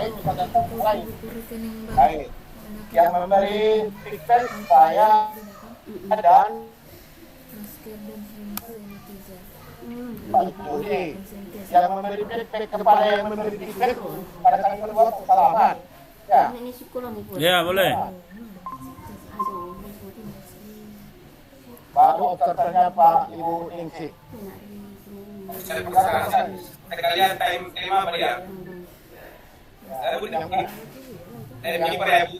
lain misalkan lain. Baik. Yang memberi feedback saya dan Pak Judi. Yang memberi feedback kepada yang memberi feedback pada kali kedua selamat. Ya. Ya, boleh. Baru observernya Pak Ibu Ningsih. Kalian time apa dia? Saya Bu ini Pak ya Bu.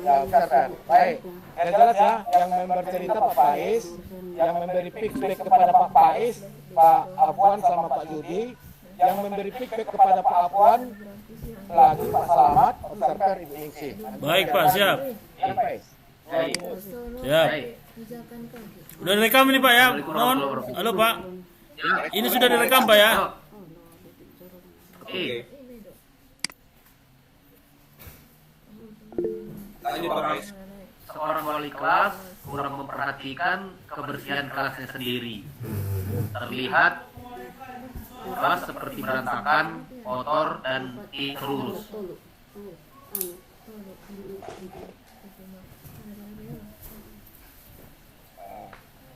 Ya, observer. Baik. Yang jelas ya, yang bercerita Pak Faiz, yang memberi feedback kepada Pak Faiz, Pak Afwan sama Pak Judi, yang memberi feedback kepada Pak Afwan, lagi Pak Selamat, observer Ibu Ningsih. Baik, Pak, siap. Yang Faiz. Siap. Udah direkam ini, Pak ya? Mohon. Halo, Pak. Ini sudah direkam, Pak ya? Oke. Lanjut Pak Faiz. Seorang wali kelas kurang memperhatikan kebersihan kelasnya sendiri. Terlihat kelas seperti berantakan, kotor, dan tidak terurus.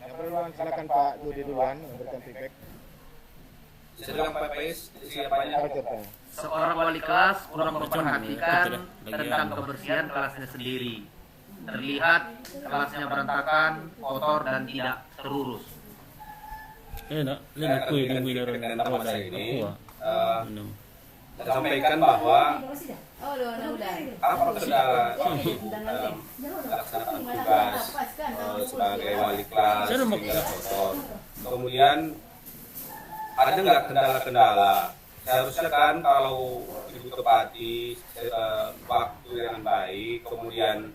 Yang duluan, silakan Pak Judi duluan memberikan feedback. Silakan Pak Faiz, siapanya? Seorang wali kelas kurang memperhatikan tentang kebersihan kelasnya sendiri. Terlihat kelasnya berantakan, kotor, dan tidak terurus. Nak, lihat aku yang nungguin orang. Dengan nama saya ini, saya sampaikan bahwa apa kendala melaksanakan tugas sebagai wali kelas hingga kotor. Kemudian ada nggak kendala-kendala? Seharusnya kan kalau Ibu Kepati waktu yang baik, kemudian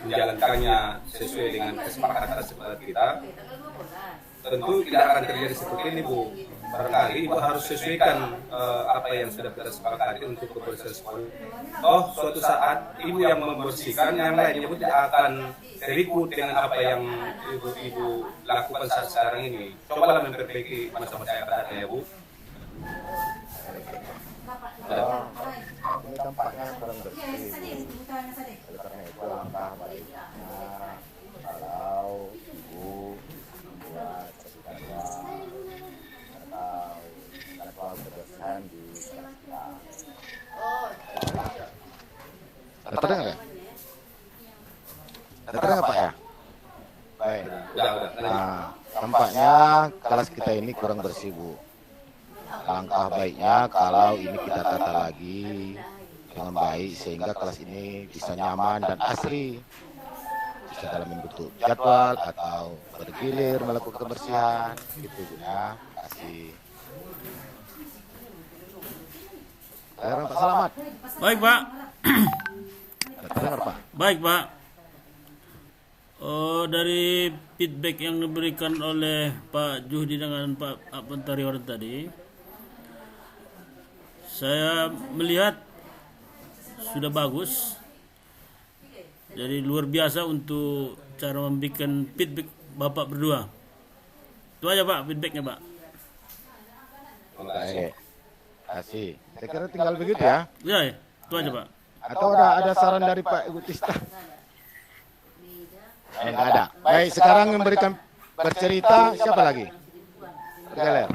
menjalankannya sesuai dengan kesepakatan kita, tentu tidak akan terjadi seperti ini, Bu. Barangkali Ibu harus sesuaikan apa yang sudah kita sepakati untuk kebersihan sekolah. Oh, suatu saat Ibu yang membersihkan, yang lainnya Ibu tidak akan terikut dengan apa yang Ibu lakukan saat sekarang ini. Cobalah memperbaiki masa-masa yang akan datang, ya Bu. Ini tampaknya kurang bersih. Oleh karena itu langkah baiknya kalau Ibu membuat jadwal kebersihan di kelas kita. Ada terdengar ya? Ada terdengar Pak ya? Baik. Nah, tampaknya kelas kita ini kurang bersih, Bu. Langkah baiknya kalau ini kita tata lagi dengan baik sehingga kelas ini bisa nyaman dan asri, bisa dalam bentuk jadwal atau bergilir melakukan kebersihan gitu ya. Terima kasih. Pak Selamat. Baik, Pak. Dengar Pak. Baik, Pak. Dari feedback yang diberikan oleh Pak Juhdi dengan Pak Pentariwan tadi, saya melihat sudah bagus. Jadi luar biasa untuk cara memberikan feedback Bapak berdua. Itu aja Pak feedbacknya Pak. Baik. Kasih. Saya kira tinggal begitu ya. Ya, itu aja Pak. Atau ada saran dari Pak Ibu Tista? Enggak ada. Baik, sekarang memberikan bercerita siapa lagi? Bergeler.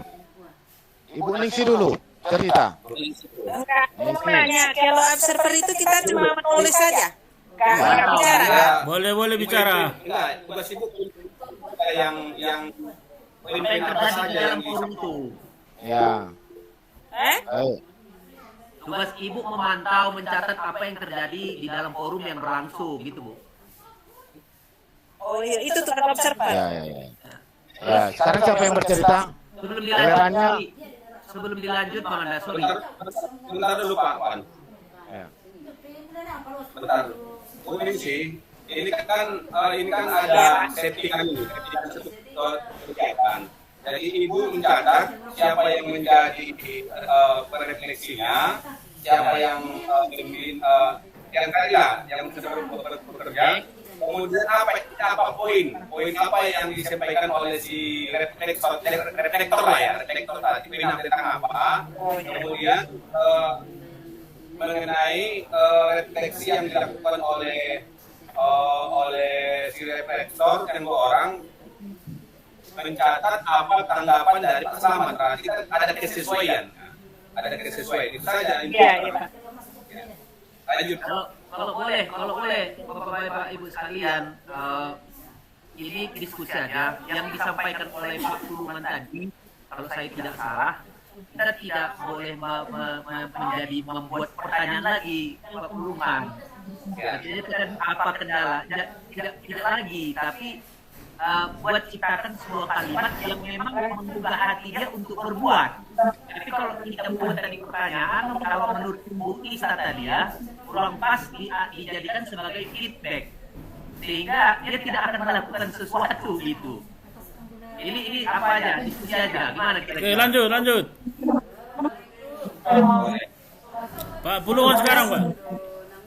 Ibu Ningsih dulu cerita. Enggak, aku mau nanya, kalau observer itu kita cuma menulis saja? Enggak bicara kan? Boleh bicara. Enggak, tugas Ibu yang poin-poin apa saja yang forum itu. Ya. Baik. Tugas Ibu memantau, mencatat apa yang terjadi di dalam forum yang berlangsung, gitu Bu. Oh iya, itu tugas observer. Ya. Ya, sekarang siapa yang bercerita? Sebelum dilanjut, Bang Anda, sorry. Bentar dulu Pak Wan. Ya. Bentar. Bu Ningsih, ini kan ada settingan ini, kegiatan. Jadi Ibu mencatat siapa yang menjadi refleksinya, siapa yang yang tadi lah yang sedang bekerja, Kemudian apa poin apa yang disampaikan oleh si reflektor lah ya, reflektor tadi tentang apa. Kemudian mengenai refleksi yang dilakukan oleh si reflektor dan orang mencatat apa tanggapan dari Pak Selamat. Berarti ada kesesuaian. Ada kesesuaian. Itu saja. Iya, Pak. Lanjut. Kalau boleh, Bapak Ibu sekalian, ini diskusi aja yang disampaikan oleh Pak Pulungan tadi. Kalau saya tidak salah, kita tidak boleh membuat pertanyaan lagi Pak Pulungan. Artinya kan apa kendala? Tidak lagi, tapi buat ciptakan sebuah kalimat yang memang menggugah hati dia untuk berbuat. Tapi kalau kita buat tadi pertanyaan, kalau menurut Bu Isa tadi ya, kurang pas dijadikan sebagai feedback, sehingga dia tidak akan melakukan sesuatu gitu. Ini apa aja, diskusi aja. Gimana kira-kira? Oke, lanjut. Pak Pulungan sekarang, Pak.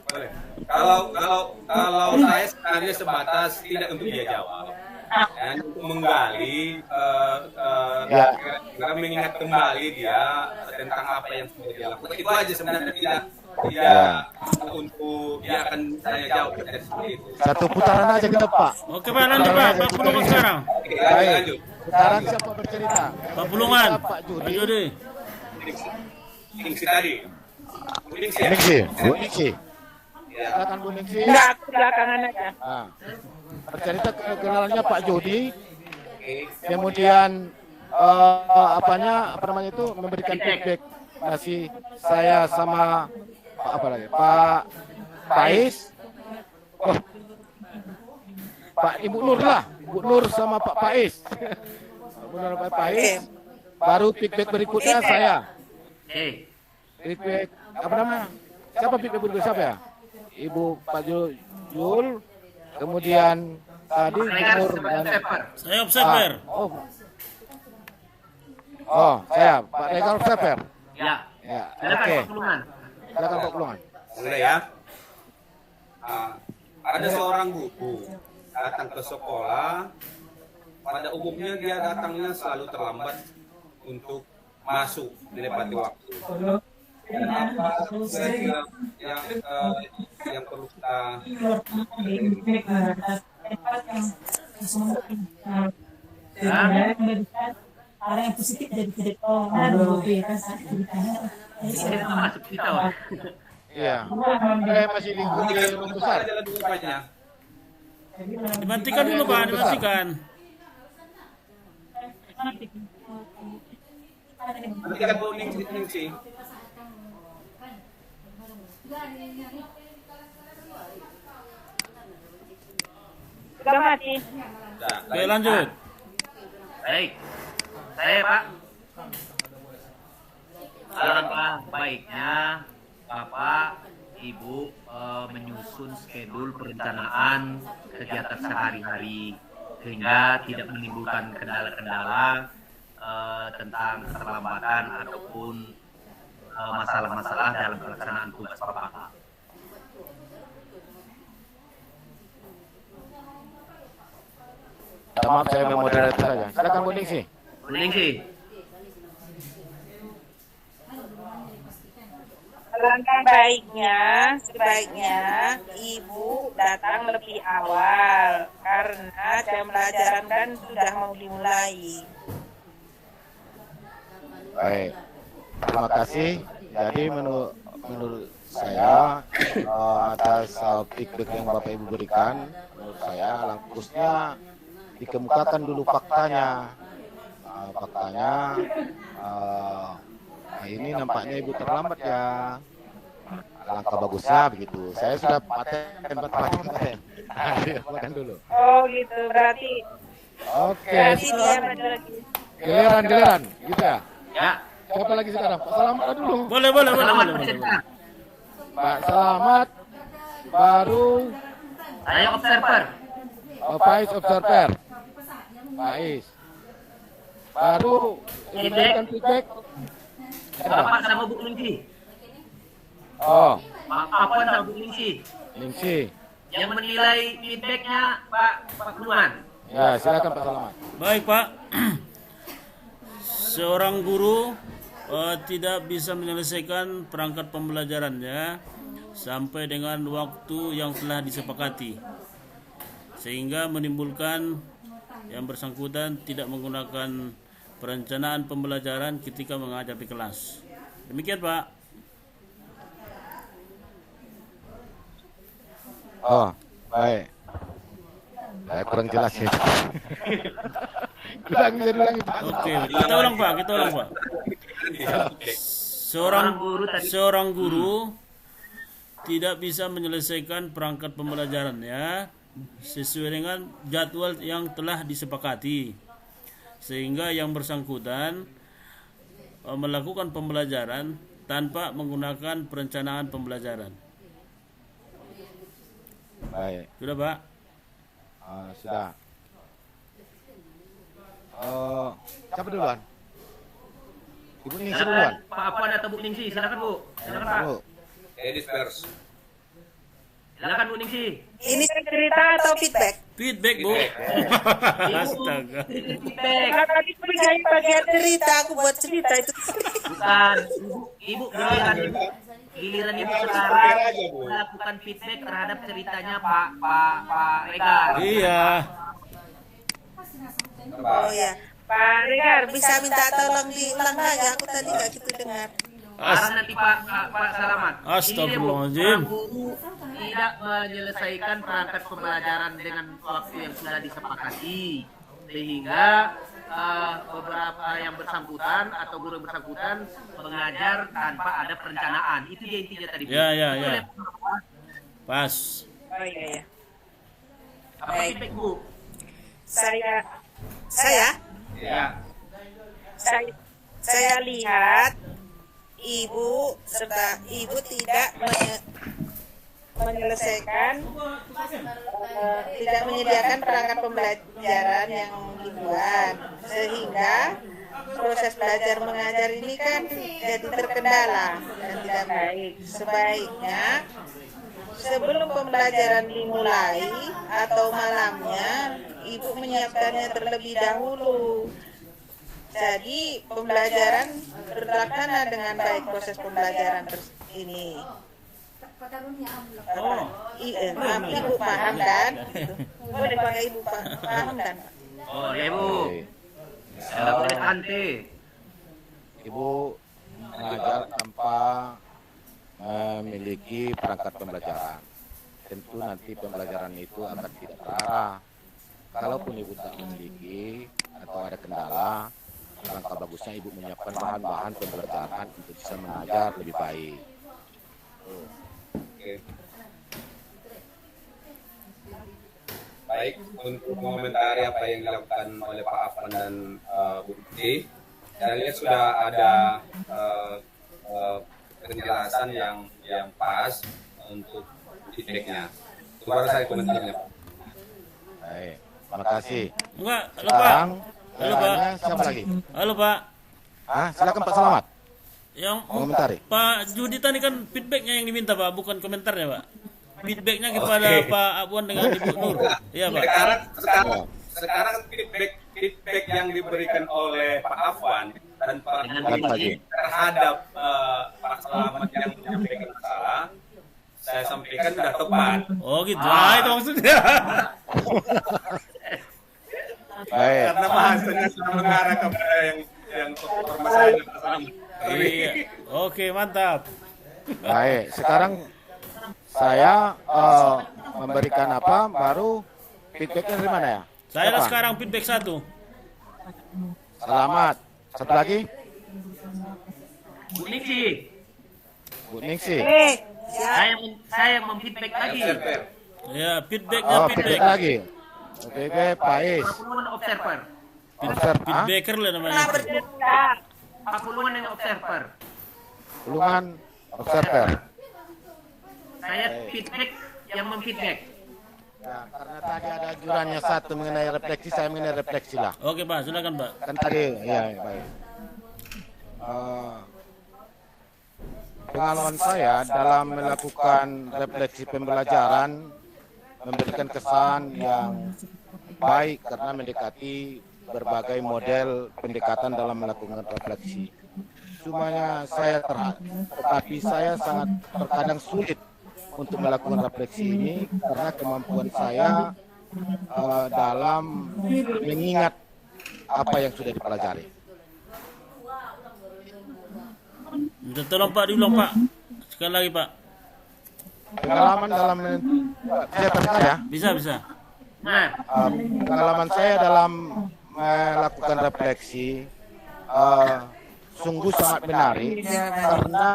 Boleh. Kalau saya sebenarnya sebatas tidak untuk dia jawab, dan untuk menggali, karena mengingat kembali dia tentang apa yang sudah dia lakukan. Itu aja sebenarnya, tidak untuk dia akan saya jawab seperti itu. Satu putaran aja kita, Pak. Oke, Pak, lanjut, Pak. Pak Pulungan sekarang. Oke, lanjut. Putaran siapa bercerita? Pak Pulungan. Pak Pak Jody. Ningsi tadi. Ningsi ya? Bu Ningsi. Ya. Silakan Bu Ningsi. Enggak, aku belakangan aja. Nah, bercerita kenalannya Pak Jody, Oke. kemudian apa namanya itu memberikan feedback masih saya sama apa lagi Pak Faiz, Pak Ibu Nur lah, Bu Nur sama Pak Faiz. Bu Nur Pak Faiz. Baru feedback berikutnya saya. Feedback apa namanya? Siapa feedback berikutnya siapa ya? Ibu Pak Jul, kemudian tadi Bu Nur dan Saya observer. Saya Pak Regar observer. Ya. Ya, Silakan oke. Pak Pulungan. Silakan Pak Pulungan. Udah ya. Ada seorang guru datang ke sekolah. Pada umumnya dia datangnya selalu terlambat untuk masuk, dilewati waktu. Dan apa yang perlu kita hal yang positif dari kedekatan Ini masuk kita. Iya. Saya masih di rumah besar. jalan dulu rupanya. Dimatikan dulu, Pak. Dimatikan. Nanti kita bawa Ningsi. Sudah mati. Oke, lanjut. Baik. Saya Pak. Alangkah baiknya Bapak, Ibu menyusun schedule perencanaan kegiatan sehari-hari sehingga tidak menimbulkan kendala-kendala tentang keterlambatan ataupun masalah-masalah dalam pelaksanaan tugas Bapak. Maaf, saya memoderator saja. Silakan Bu Ningsi. Ningsi. Alangkah sebaiknya Ibu datang lebih awal karena jam pelajaran kan sudah mau dimulai. Baik. Terima kasih. Jadi menurut saya atas feedback yang Bapak Ibu berikan, menurut saya langkusnya dikemukakan dulu faktanya. Ini nampaknya Ibu terlambat ya. Langkah bagusnya begitu. Saya sudah paten. Paten dulu. Oh gitu, berarti Oke. dia maju lagi. Giliran, gitu ya. Ya. Siapa lagi sekarang? Pak Selamat dulu. Boleh. Selamat bercerita. Pak Selamat baru Saya observer. Faiz observer. Faiz. Baru memberikan feedback. Bapak sama Bu Ningsi. Oh, Apa sama Bu Ningsi? Ningsi. Yang menilai feedbacknya Pak Puluhan. Ya, silakan Pak Selamat. Baik Pak, seorang guru tidak bisa menyelesaikan perangkat pembelajarannya sampai dengan waktu yang telah disepakati, sehingga menimbulkan yang bersangkutan tidak menggunakan perencanaan pembelajaran ketika mengajar di kelas. Demikian Pak. Oh, baik. Saya kurang jelas ya. Ulangi Pak. Oke, kita ulang Pak. Seorang guru tidak bisa menyelesaikan perangkat pembelajarannya sesuai dengan jadwal yang telah disepakati, sehingga yang bersangkutan melakukan pembelajaran tanpa menggunakan perencanaan pembelajaran. Baik. Sudah Pak? Sudah. Siapa duluan? Ibu Ningsi duluan. Pak Afwan atau Bu Ningsi, silakan Bu. Silakan Pak. Bu. Disperse. Silakan Bu Ningsi. Ini cerita atau feedback? Feedback Bu. Astaga. Feedback. Tadi kerjain bagian cerita, aku buat cerita itu. Bukan. Ibu giliran ibu sekarang melakukan feedback terhadap ceritanya Pak Regar. Iya. Oh ya, Pak Regar bisa minta tolong diulang lagi. Aku tadi nggak gitu dengar. Karena nanti Pak Salamat. Astagfirullahaladzim. Ini, Bu, guru tidak menyelesaikan perangkat pembelajaran dengan waktu yang sudah disepakati, sehingga beberapa yang bersangkutan atau guru yang bersangkutan mengajar tanpa ada perencanaan. Itu dia intinya tadi. Bu. Ya. Pas. Oh iya. Apa feedback Bu? Saya Ya. saya lihat ibu tidak menyelesaikan tidak menyediakan perangkat pembelajaran yang dibuat, sehingga proses belajar mengajar ini kan jadi terkendala dan tidak baik. Sebaiknya sebelum pembelajaran dimulai atau malamnya, ibu menyiapkannya terlebih dahulu. Jadi pembelajaran terlaksana dengan baik, proses pembelajaran ini. Ibu paham kan? Boleh pakai ibu paham kan? Oh, ya Bu. Enggak boleh santai. Ibu mengajar tanpa memiliki perangkat pembelajaran. Tentu nanti pembelajaran itu akan tidak terarah. Kalaupun ibu tak memiliki atau ada kendala, langkah bagusnya ibu menyiapkan bahan-bahan pembelajaran untuk bisa mengajar lebih baik. Oke. Baik, untuk mengomentari apa yang dilakukan oleh Pak Afwan dan Bu Ningsi, saya lihat sudah ada penjelasan yang pas untuk feedbacknya. Baru saya komentarnya, Pak. Baik, terima kasih. Enggak, halo Pak. Sekarang, Halo Pak. siapa lagi? Halo Pak. Silakan Pak Selamat. Yang Komentari. Pak Judi tadi kan feedbacknya yang diminta Pak, bukan komentarnya Pak. Feedbacknya kepada Pak Abwan dengan Ibu Nur. Iya Pak. Sekarang feedback yang diberikan oleh Pak Afwan dan Pak Ningsi terhadap Pak Selamat yang menyampaikan masalah, saya sampaikan sudah tepat. Oh gitu. Itu maksudnya. Baik. Karena bahasanya sudah mengarah kepada yang permasalahan Pak Selamat. Iya. Oke, mantap. Baik, sekarang saya memberikan apa baru feedbacknya dari mana ya? Saya Siapa? sekarang feedback 1. Selamat. Satu lagi, Bu Ningsi, Bu Ningsi. saya memfeedback lagi. Ya, feedbacknya Oh, feedback. feedback lagi. Feedback Pais. Pak Puluhan observer. Feedbacker lah namanya. Pak Puluhan yang observer. Pulungan observer. Saya feedback yang memfeedback. Ya, karena tadi ada jurannya satu mengenai refleksi, saya mengenai refleksi lah. Oke Pak, silakan Pak. Kan tadi, ya baik. Pengalaman saya dalam melakukan refleksi pembelajaran memberikan kesan yang baik karena mendekati berbagai model pendekatan dalam melakukan refleksi. Semuanya saya tetapi saya sangat terkadang sulit untuk melakukan refleksi ini karena kemampuan saya dalam mengingat apa yang sudah dipelajari. Minta tolong Pak diulang Pak. Sekali lagi Pak. Pengalaman dalam saya terdengar ya. Bisa. Pengalaman saya dalam melakukan refleksi sungguh sangat menarik karena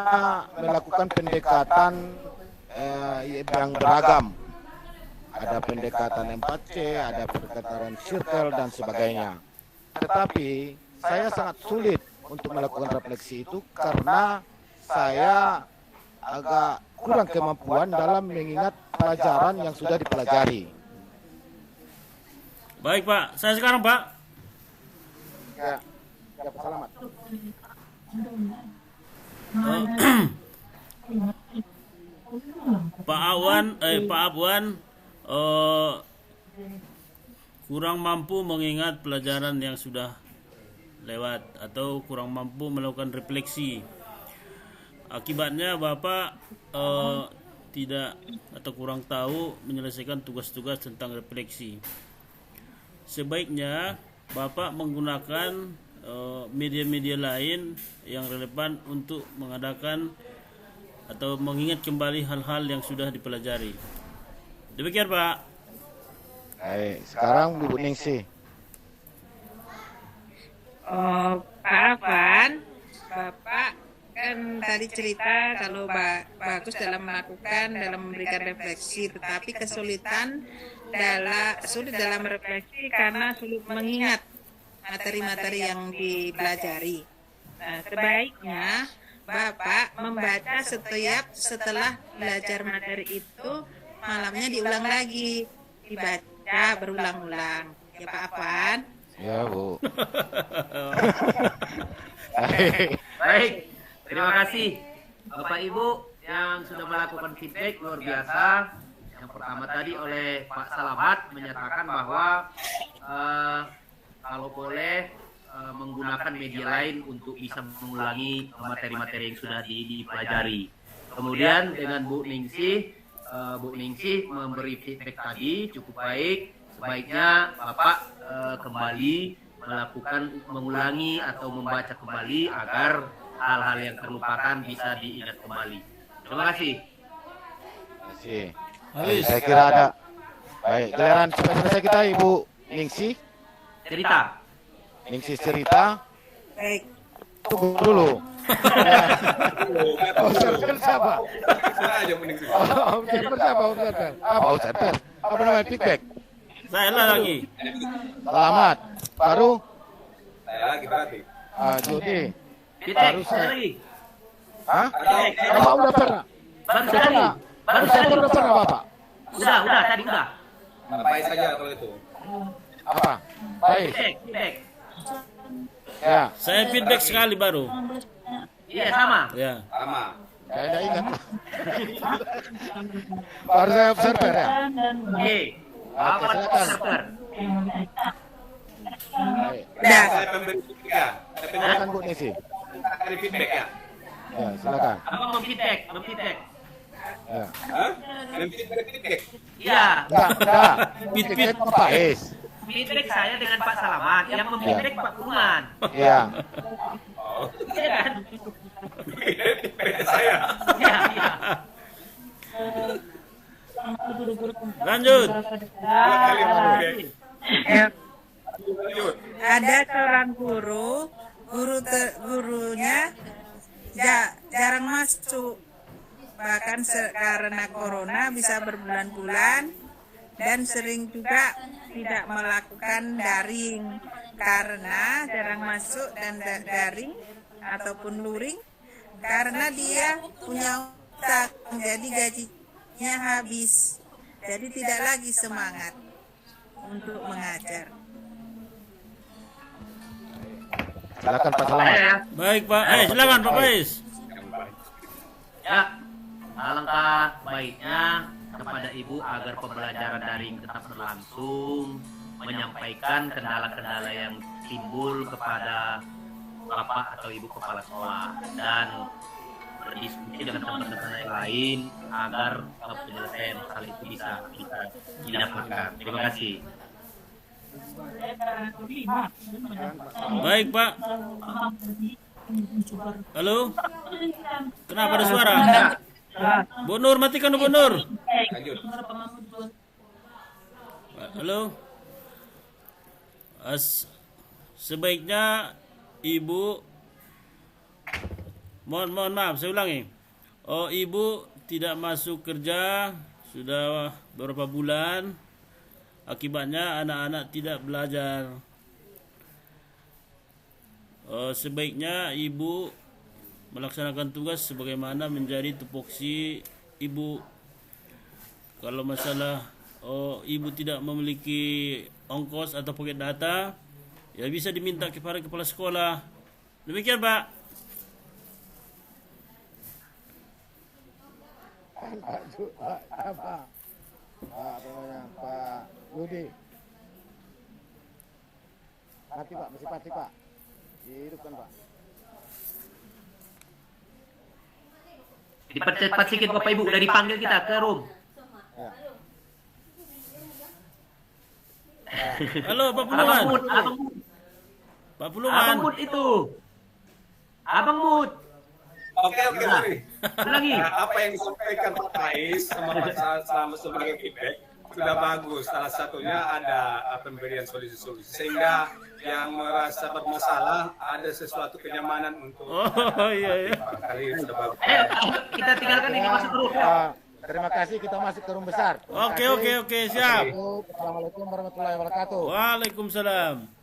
melakukan pendekatan yang beragam. Ada pendekatan 4C, ada pendekatan circle dan sebagainya. Tetapi saya sangat sulit untuk melakukan refleksi itu karena saya agak kurang kemampuan dalam mengingat pelajaran yang sudah dipelajari. Baik Pak, saya sekarang Pak. Ya, selamat. Pak Abwan kurang mampu mengingat pelajaran yang sudah lewat atau kurang mampu melakukan refleksi. Akibatnya Bapak tidak atau kurang tahu menyelesaikan tugas-tugas tentang refleksi. Sebaiknya Bapak menggunakan media-media lain yang relevan untuk mengadakan atau mengingat kembali hal-hal yang sudah dipelajari. Demikian Pak. Baik, sekarang Bu Ningsih. Pak Afan, Bapak kan tadi cerita kalau bagus dalam memberikan refleksi, tetapi sulit dalam refleksi karena sulit mengingat materi-materi yang dipelajari. Nah, sebaiknya Bapak membaca setelah belajar materi itu, malamnya diulang lagi, dibaca berulang-ulang. Ya Pak Afan? Ya Bu. Baik, terima kasih Bapak Ibu yang sudah melakukan feedback luar biasa. Yang pertama tadi oleh Pak Salamat menyatakan bahwa kalau boleh menggunakan media lain untuk bisa mengulangi materi-materi yang sudah dipelajari. Kemudian dengan Bu Ningsih memberi feedback tadi cukup baik. Sebaiknya Bapak kembali mengulangi atau membaca kembali agar hal-hal yang terlupakan bisa diingat kembali. Terima kasih. Saya kira ada. Baik, giliran selesai kita Ibu Ningsih. Cerita. Ningsih cerita. Baik. Tunggu dulu. Observer siapa? Observer siapa? Observer. Apa namanya feedback? Saya lagi. Selamat. Baru? Saya lagi berarti. Jody. Feedback. Baru saya. Lagi. Hah? Bapak udah pernah? Baru sekali. Baru sekali. Udah pernah Bapak? Udah, tadi udah. Baik saja kalau itu. Apa? Baik. Feedback. Ya. Saya feedback sekali baru. Iya, sama. Ya. Sama. Saya tidak ingat. Baru saya observer ya. Oke. Bapak observer. Baik. Udah. Saya pemberi feedback ya. Silakan Bu Ningsih. Ada feedback ya. Ya, silakan. Apa memfeedback? Ya. Hah? Ada feedback. Iya. Enggak. Feedback Pak Is. Feedback saya dengan Pak Salamat, yang memfeedback Pak Purman. Iya. Iya kan? Saya. Iya. Lanjut. Ada seorang gurunya jarang masuk, bahkan karena corona bisa berbulan-bulan, dan sering juga tidak melakukan daring karena jarang masuk dan daring ataupun luring karena dia punya utang, jadi gajinya habis, jadi tidak lagi semangat untuk mengajar. Silakan Pak Selamat. Baik Pak. Silakan Pak Pais. Ya, alangkah baiknya kepada Ibu agar pembelajaran daring tetap berlangsung, menyampaikan kendala-kendala yang timbul kepada Bapak atau Ibu Kepala Sekolah, dan berdiskusi dengan teman-teman yang lain agar penyelesaian masalah itu bisa didapatkan. Terima kasih. Baik Pak. Halo. Kenapa ada suara? Bu Nur, matikan Bu Nur. Lanjut. Halo. Sebaiknya Ibu, mohon maaf, saya ulangi. Oh, Ibu tidak masuk kerja sudah beberapa bulan. Akibatnya anak-anak tidak belajar. Sebaiknya Ibu melaksanakan tugas sebagaimana menjadi tupoksi Ibu. Kalau masalah Ibu tidak memiliki ongkos atau pocket data, ya bisa diminta kepada kepala sekolah. Demikian Pak. Pak Yudi. Mati Pak, masih mati Pak. Hidupkan Pak. Dipercepat sedikit Bapak Ibu, udah dipanggil kita ke room. Ya. Halo Pak Abang Puluman. Mut, Pak Puluman. Abang Mut itu. Abang Mut. Oke, sorry. Ulangi. Apa yang disampaikan Pak Tais selama sebagai feedback sudah bagus. Salah satunya ada pemberian solusi-solusi sehingga yang merasa bermasalah ada sesuatu kenyamanan untuk Oh iya. kali sudah bagus. Ayo, kita tinggalkan ini masuk room. Terima kasih, kita masuk ke room besar. Oke, siap. Assalamualaikum warahmatullahi wabarakatuh. Waalaikumsalam.